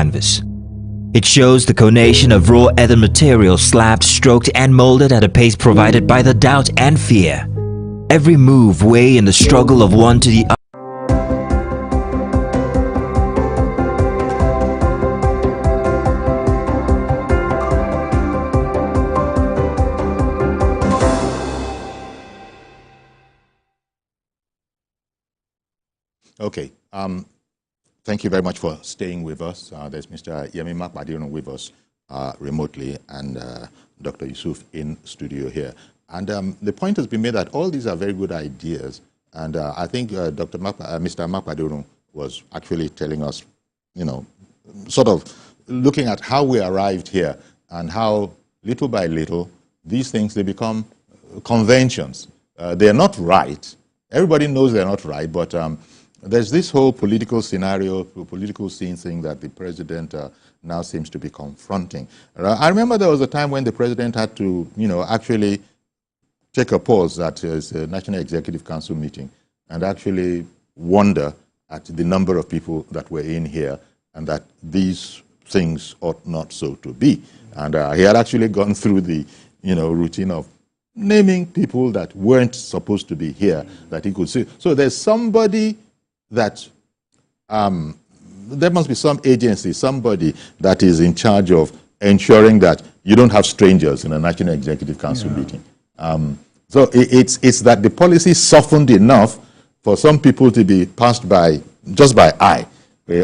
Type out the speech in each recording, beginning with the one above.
canvas. It shows the conation of raw earthen material slabbed, stroked and molded at a pace provided by the doubt and fear. Every move weigh in the struggle of one to the other. Okay. Thank you very much for staying with us. There's Mr. Yemi Makbadiron with us remotely, and Dr. Yusuf in studio here. And the point has been made that all these are very good ideas. And I think Mr. Makbadiron was actually telling us, you know, sort of looking at how we arrived here and how little by little these things, they become conventions. They're not right. Everybody knows they're not right, but there's this whole political scenario, political scene thing that the president now seems to be confronting. I remember there was a time when the president had to, you know, actually take a pause at his National Executive Council meeting and actually wonder at the number of people that were in here and that these things ought not so to be. And he had actually gone through the, you know, routine of naming people that weren't supposed to be here that he could see. So there's somebody that there must be some agency, somebody that is in charge of ensuring that you don't have strangers in a National Executive Council meeting. So it's that the policy softened enough for some people to be passed by just by eye.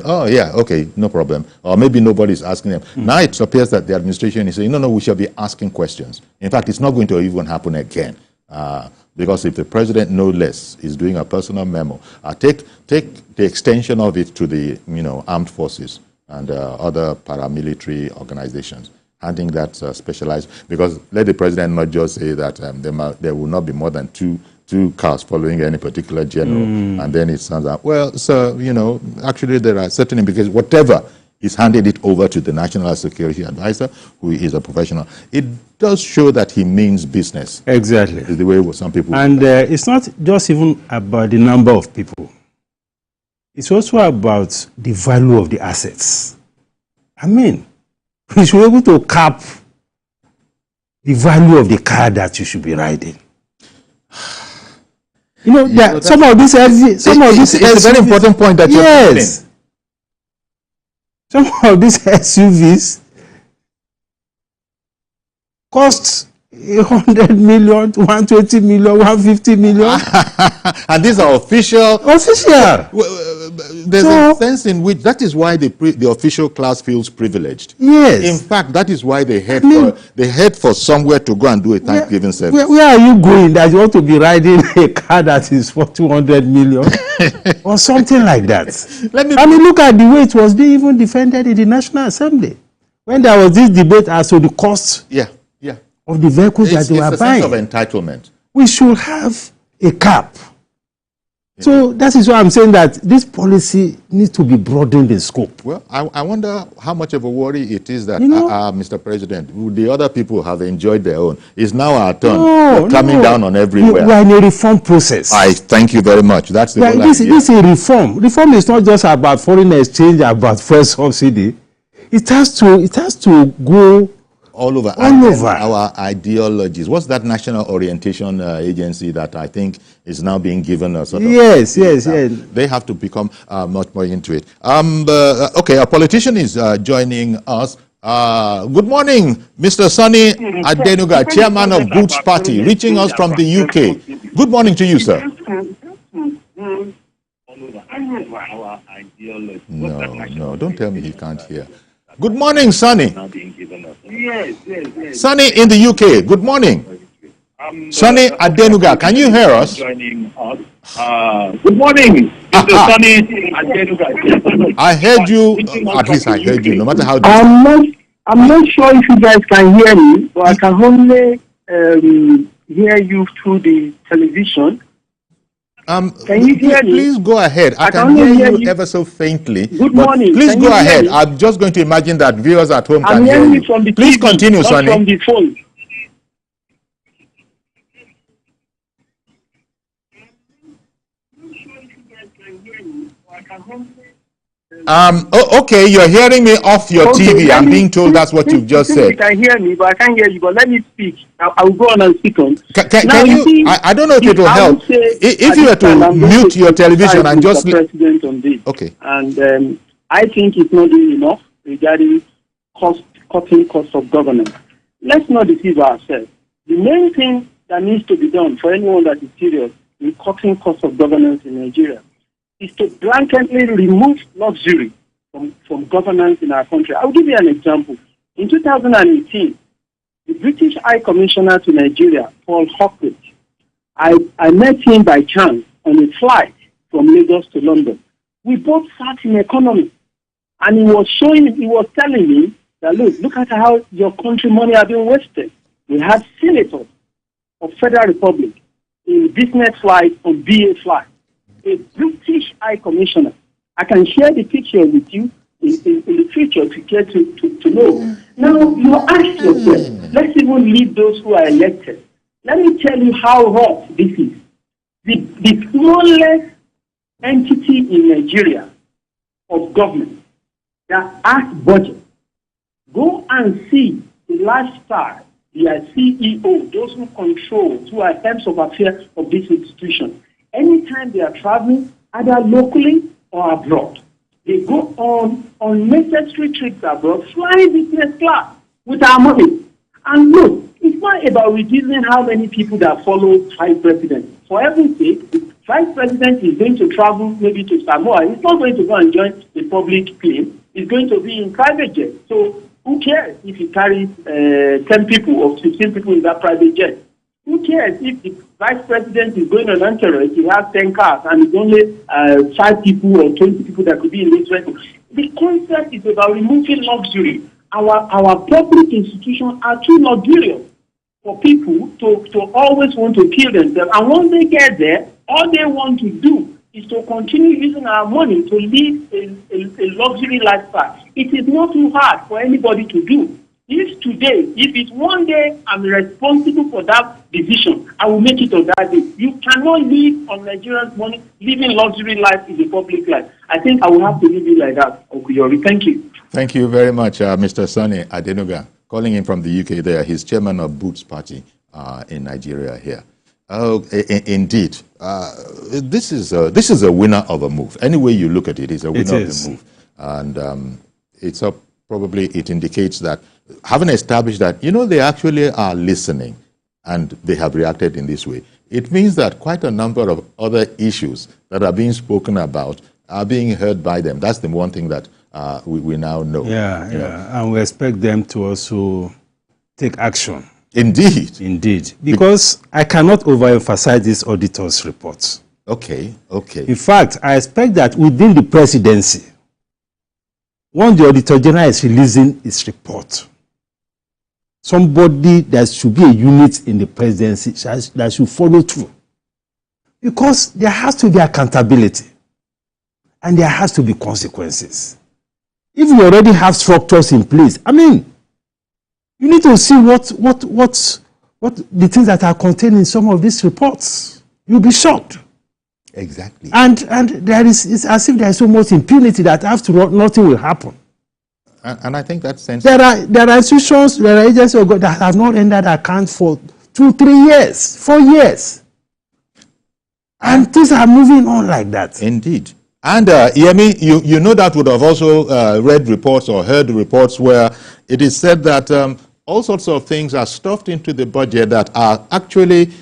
Oh, yeah, okay, no problem. Or maybe nobody's asking them. Now it appears that the administration is saying, no, we shall be asking questions. In fact, it's not going to even happen again. Because if the president, no less, is doing a personal memo, take the extension of it to the, you know, armed forces and other paramilitary organizations, handing that specialized, because let the president not just say that there will not be more than two cars following any particular general, and then it sounds like, well, sir, you know, actually there are certain implications, whatever. He's handed it over to the National Security Advisor, who is a professional. It does show that he means business. Exactly. Is the way some people... And it's not just even about the number of people. It's also about the value of the assets. I mean, you should be able to cap the value of the car that you should be riding. You know, some of these... It's a very important point that you're making. Some of these SUVs cost 100 million, 120 million, 150 million. And these are official. There's a sense in which that is why the official class feels privileged. Yes. In fact, that is why they head for somewhere to go and do a Thanksgiving service. Where are you going that you want to be riding a car that is for 200 million or something like that? I mean, look at the way it was being even defended in the National Assembly when there was this debate as to the cost of the vehicles that they were buying. It's a sense of entitlement. We should have a cap. So that is why I'm saying that this policy needs to be broadened in scope. Well, I wonder how much of a worry it is that, Mr. President, the other people have enjoyed their own. It's now our turn. We're coming down on everywhere. We are in a reform process. I thank you very much. That's the whole idea. This is a reform. Reform is not just about foreign exchange, about fuel subsidy. It has to go all over. Our ideologies. What's that national orientation agency that I think is now being given a sort of... Yes. They have to become much more into it. Okay, a politician is joining us. Good morning, Mr. Sunny Adenuga, chairman of Goods Party, reaching us from the UK. Good morning to you, sir. No, don't tell me he can't hear. Good morning, Sunny. Yes. Sunny in the UK. Good morning. Sunny Adenuga, can you hear us? Good morning, Mr. Sunny Adenuga. I heard you. At least I heard you. No matter how. I'm not sure if you guys can hear me, but I can only hear you through the television. Can you hear me? Please go ahead. I can hear you ever so faintly. Good morning. Please go ahead. I'm just going to imagine that viewers at home can hear you. From the Please TV, continue, not Sonny. From the phone. Okay, you're hearing me off your TV. I'm being told that's what you've just said. You can hear me, but I can't hear you. But let me speak. I will go on and speak on. Can you? See, I don't know if it will help. If you were to mute your television and just President on this. Okay. And I think it's not doing enough regarding cutting costs of governance. Let's not deceive ourselves. The main thing that needs to be done for anyone that is serious in cutting costs of governance in Nigeria is to blanketly remove luxury from governance in our country. I'll give you an example. In 2018, the British High Commissioner to Nigeria, Paul Hawkins, I met him by chance on a flight from Lagos to London. We both sat in economy, and he was telling me that, look at how your country money has been wasted. We had senators of Federal Republic in business flight on BA flight. A British High Commissioner. I can share the picture with you in the future if you care to know. Now, you ask yourself, let's even leave those who are elected. Let me tell you how hot this is. The smallest entity in Nigeria of government that has budget. Go and see the lifestyle, their CEO, those who control, who are heads of affairs of this institution. Anytime they are traveling, either locally or abroad, they go on unnecessary trips abroad, flying business class with our money. And look, it's not about reducing how many people that follow vice president. For heaven's sake, the vice president is going to travel maybe to Samoa. He's not going to go and join the public plane. He's going to be in private jet. So who cares if he carries 10 people or 15 people in that private jet? Who cares if the vice president is going on entourage, he has 10 cars, and it's only 5 people or 20 people that could be in this vehicle? The concept is about removing luxury. Our public institutions are too luxurious for people to always want to kill themselves. And once they get there, all they want to do is to continue using our money to live a luxury lifestyle. It is not too hard for anybody to do. If it's one day I'm responsible for that decision, I will make it on that day. You cannot live on Nigerians' money, living luxury life in the public life. I think I will have to leave it like that, Okuyori. Thank you. Thank you very much, Mr. Sonny Adenuga, calling in from the UK there. He's chairman of Boots Party in Nigeria here. Oh, indeed. This is a winner of a move. Any way you look at it, it's a winner of the move. And probably it indicates that, having established that, they actually are listening and they have reacted in this way, it means that quite a number of other issues that are being spoken about are being heard by them. That's the one thing that we now know. Yeah. And we expect them to also take action. Indeed. Because I cannot overemphasize this auditor's reports. Okay. In fact, I expect that within the presidency, once the Auditor General is releasing its report, somebody that should be a unit in the presidency that should follow through. Because there has to be accountability and there has to be consequences. If we already have structures in place, you need to see what the things that are contained in some of these reports. You'll be shocked. Exactly. And it's as if there is so much impunity that after all, nothing will happen. And I think that's sense. There are institutions, there are agencies that have not rendered account for 2, 3 years, 4 years. And things are moving on like that. Indeed. And Yemi, you know that would have also read reports or heard reports where it is said that all sorts of things are stuffed into the budget that are actually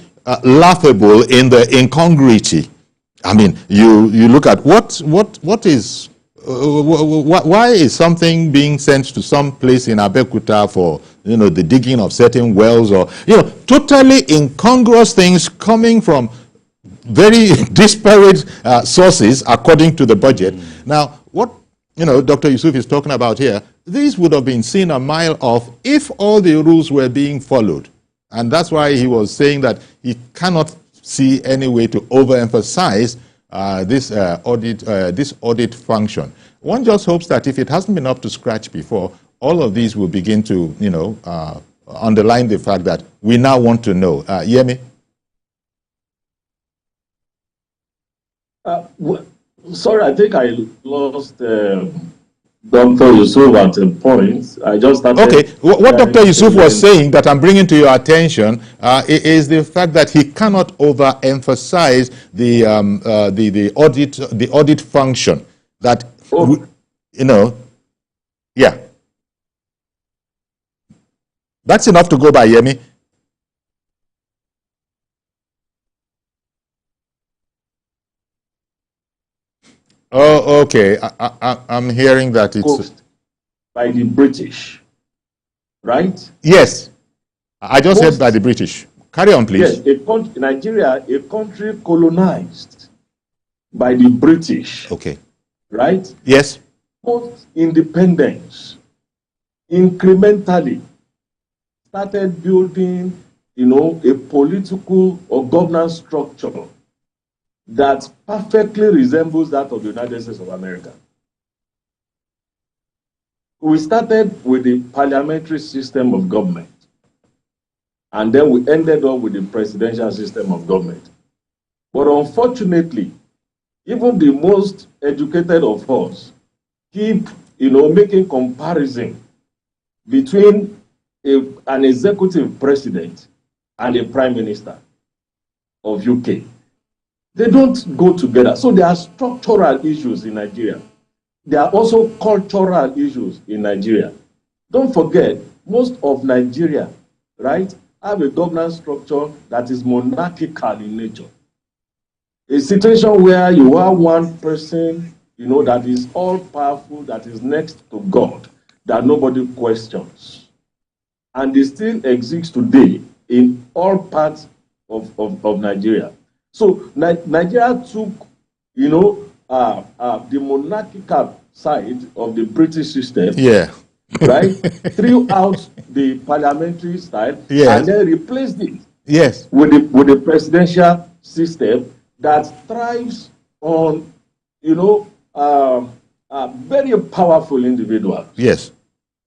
laughable in the incongruity. You look at what is why is something being sent to some place in Abeokuta for the digging of certain wells, or totally incongruous things coming from very disparate sources according to the budget. Now, what Dr. Yusuf is talking about here, these would have been seen a mile off if all the rules were being followed. And that's why he was saying that he cannot see any way to overemphasize this audit function. One just hopes that if it hasn't been up to scratch before, all of these will begin to, underline the fact that we now want to know. Yemi? Sorry, I think I lost Dr. Yusuf at a point. I just started. Okay, what Dr. Yusuf was saying that I'm bringing to your attention is the fact that he cannot overemphasize the audit function. That you know, yeah, that's enough to go by, Yemi. Oh, okay. I'm hearing that it's by the British, right? Yes, I just said by the British. Carry on, please. Yes, Nigeria, a country colonized by the British. Okay. Right? Yes. Post independence, incrementally started building, a political or governance structure that perfectly resembles that of the United States of America. We started with the parliamentary system of government, and then we ended up with the presidential system of government. But unfortunately, even the most educated of us keep, making comparison between an executive president and a prime minister of UK. They don't go together. So there are structural issues in Nigeria. There are also cultural issues in Nigeria. Don't forget, most of Nigeria, right, have a governance structure that is monarchical in nature. A situation where you have one person, that is all powerful, that is next to God, that nobody questions. And it still exists today in all parts of Nigeria. So Nigeria took, the monarchical side of the British system, right, threw out the parliamentary style, and then replaced it with the presidential system that thrives on, very powerful individuals. Yes.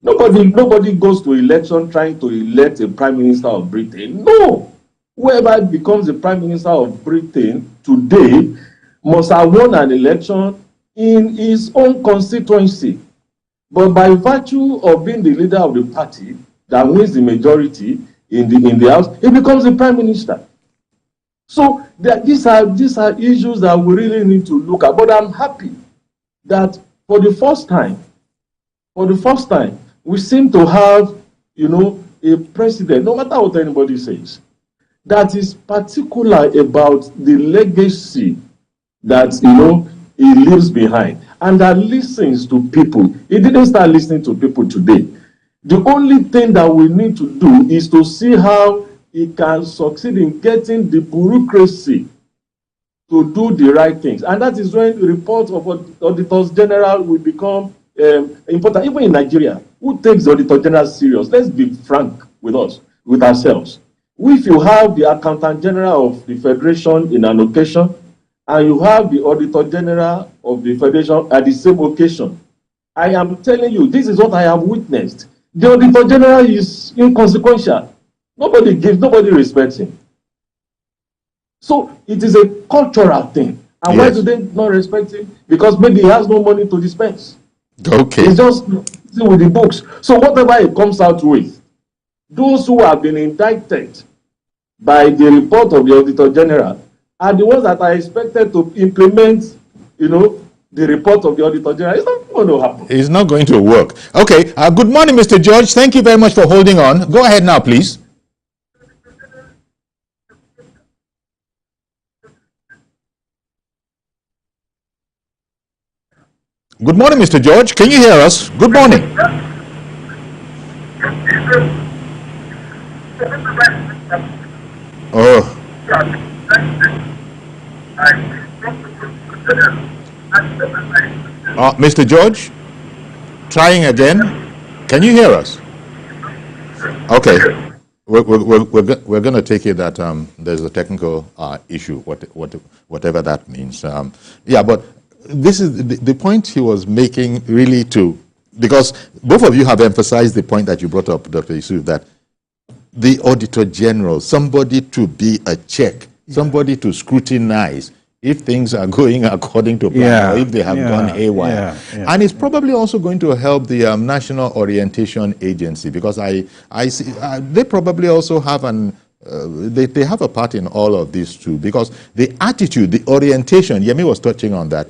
Nobody goes to election trying to elect a prime minister of Britain. No. Whoever becomes the prime minister of Britain today must have won an election in his own constituency. But by virtue of being the leader of the party that wins the majority in the House, he becomes the prime minister. So these are issues that we really need to look at. But I'm happy that for the first time, we seem to have, a president, no matter what anybody says, that is particular about the legacy that, he leaves behind, and that listens to people. He didn't start listening to people today. The only thing that we need to do is to see how he can succeed in getting the bureaucracy to do the right things. And that is when reports of auditors general will become important. Even in Nigeria, who takes the auditor general serious? Let's be frank with ourselves. If you have the accountant general of the federation in an occasion, and you have the auditor general of the federation at the same occasion, I am telling you, this is what I have witnessed. The auditor general is inconsequential. Nobody respects him. So it is a cultural thing. And why do they not respect him? Because maybe he has no money to dispense. Okay. He's just with the books. So whatever he comes out with, those who have been indicted by the report of the Auditor General are the ones that are expected to implement, the report of the Auditor General. It's not going to happen. It's not going to work. Okay. Good morning, Mr. George. Thank you very much for holding on. Go ahead now, please. Good morning, Mr. George. Can you hear us? Good morning. Oh. Mr. George, trying again. Can you hear us? Okay. We're going to take it that there's a technical issue, whatever that means. Yeah, but this is the point he was making really because both of you have emphasized the point that you brought up, Dr. Yusuf, that the Auditor General, somebody to be a check, somebody to scrutinize, if things are going according to plan, or if they have gone haywire. And it's probably also going to help the National Orientation Agency, because I see they probably also have they have a part in all of this too, because the attitude, the orientation, Yemi was touching on that.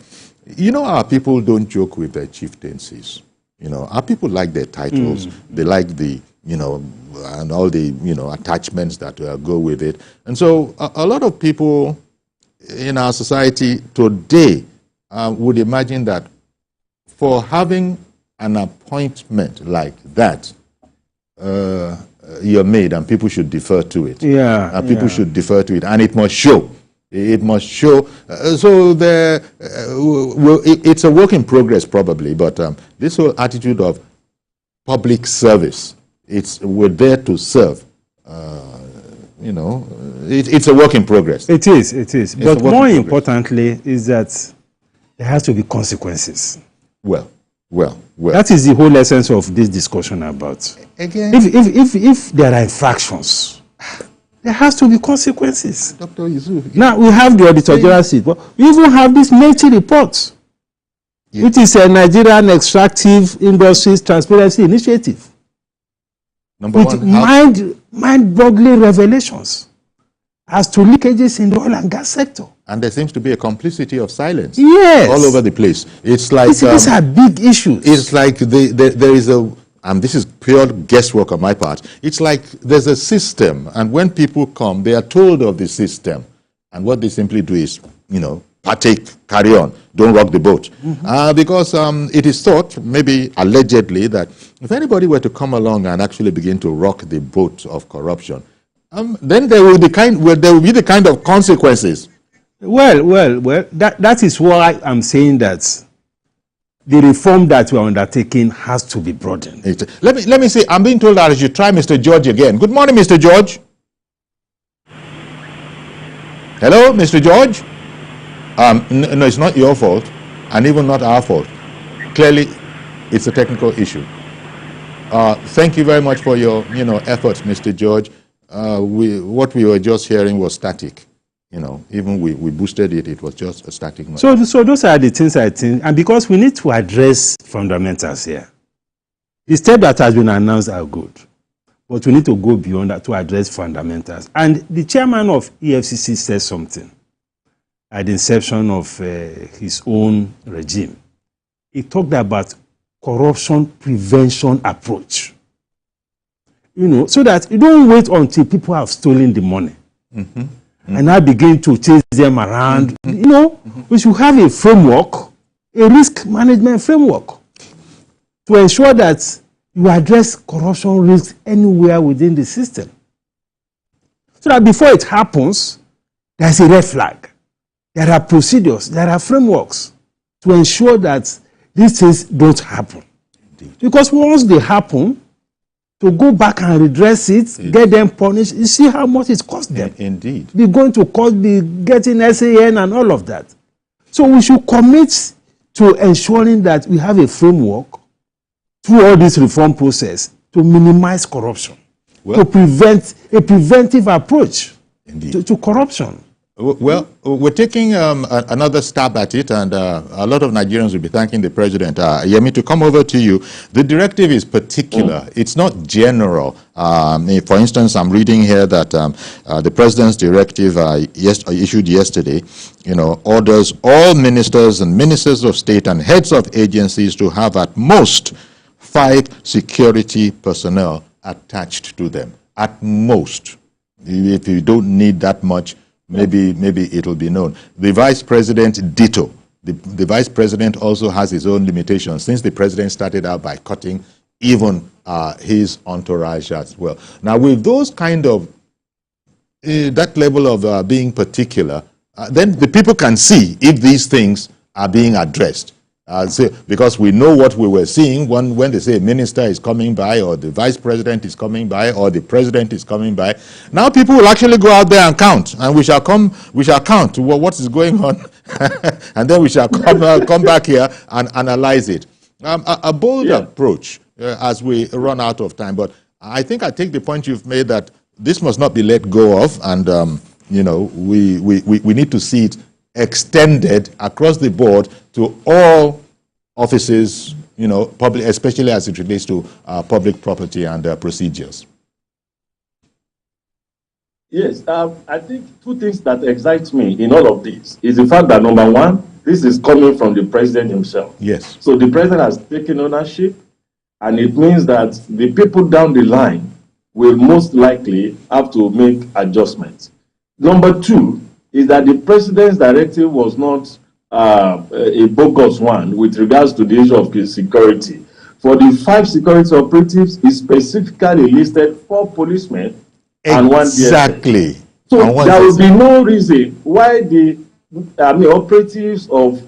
You know, our people don't joke with their chieftaincies. You know, our people like their titles. They like the, you know, and all the, you know, attachments that go with it. And so a lot of people in our society today would imagine that for having an appointment like that, you're made and people should defer to it. People should defer to it, and it must show. It must show. So it's a work in progress probably, but this whole attitude of public service, we're there to serve. You know, it's a work in progress. It is. But more importantly is that there has to be consequences. Well. That is the whole essence of this discussion about. Again, if there are infractions, there has to be consequences. Dr. Yusuf. Now, we have the Auditor General seat, but we even have this METI report, which is a Nigerian Extractive Industries Transparency Initiative. Number with one, mind-boggling revelations as to leakages in the oil and gas sector. And there seems to be a complicity of silence all over the place. It's like these are big issues. It's like there is a, and this is pure guesswork on my part. It's like there's a system, and when people come, they are told of the system, and what they simply do is, you know, partake, carry on, don't rock the boat. Because it is thought, maybe allegedly, that if anybody were to come along and actually begin to rock the boat of corruption, then there will be the kind of consequences. Well, that is why I'm saying that the reform that we are undertaking has to be broadened. Let me say, I'm being told that I should try Mr. George again. Good morning, Mr. George. Hello, Mr. George? No, it's not your fault, and even not our fault. Clearly, it's a technical issue. Thank you very much for your, efforts, Mr. George. What we were just hearing was static. Even we boosted it, it was just a static noise. So those are the things I think, and because we need to address fundamentals here. The steps that has been announced are good, but we need to go beyond that to address fundamentals. And the chairman of EFCC said something at the inception of his own regime. He talked about corruption prevention approach. So that you don't wait until people have stolen the money. And now begin to chase them around. We should have a framework, a risk management framework, to ensure that you address corruption risks anywhere within the system. So that before it happens, there's a red flag. There are procedures, there are frameworks to ensure that these things don't happen. Indeed. Because once they happen, to go back and redress it, get them punished, you see how much it costs them. Indeed. Be going to cost, be getting SAN and all of that. So we should commit to ensuring that we have a framework through all this reform process to minimize corruption, to prevent a preventive approach to corruption. Well, we're taking another stab at it, and a lot of Nigerians will be thanking the president. Yemi, to come over to you, the directive is particular. It's not general. For instance, I'm reading here that the president's directive issued yesterday, orders all ministers and ministers of state and heads of agencies to have at most 5 security personnel attached to them. At most. If you don't need that much, maybe it'll be known. The vice president, ditto. The vice president also has his own limitations, since the president started out by cutting even his entourage as well. Now, with those kind of, that level of being particular, then the people can see if these things are being addressed. Because we know what we were seeing when they say a minister is coming by, or the vice president is coming by, or the president is coming by. Now people will actually go out there and count, and we shall count what is going on, and then we shall come back here and analyze it. A bold approach as we run out of time, but I think I take the point you've made that this must not be let go of, and we need to see it extended across the board to all offices, you know, public, especially as it relates to public property and procedures? Yes, I think two things that excite me in all of this is the fact that, number one, this is coming from the president himself. Yes. So the president has taken ownership, and it means that the people down the line will most likely have to make adjustments. Number two is that the president's directive was not a bogus one with regards to the issue of security. For the 5 security operatives, he specifically listed 4 policemen and 1 DSS. Exactly. So there will be no reason why the operatives of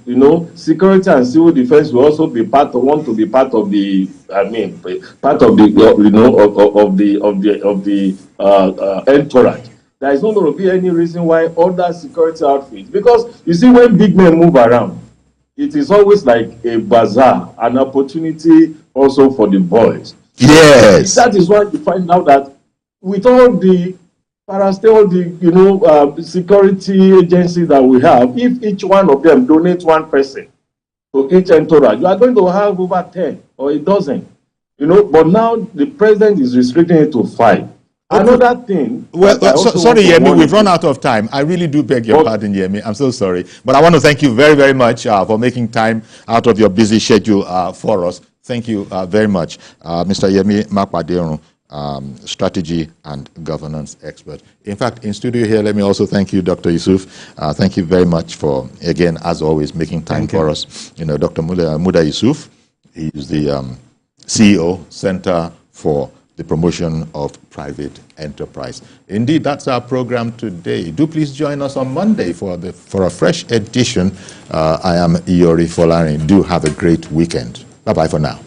security and civil defense will also be want to be part of the part of the entourage. There is not going to be any reason why other security outfits, because you see, when big men move around, it is always like a bazaar, an opportunity also for the boys. Yes. That is why you find out that with all the security agencies that we have, if each one of them donates 1 person to each entourage, you are going to have over 10 or a dozen. But now the president is restricting it to 5. Another thing. Well, sorry, Yemi, we've run out of time. I really do beg your pardon, Yemi. I'm so sorry. But I want to thank you very, very much for making time out of your busy schedule for us. Thank you very much, Mr. Yemi Makpadirun, strategy and governance expert. In fact, in studio here, let me also thank you, Dr. Yusuf. Thank you very much for, again, as always, making time for us. Dr. Muda Yusuf, he is the CEO, Center for the Promotion of Private Enterprise. Indeed, that's our program today. Do please join us on Monday for a fresh edition. I am Iyori Folari. Do have a great weekend. Bye-bye for now.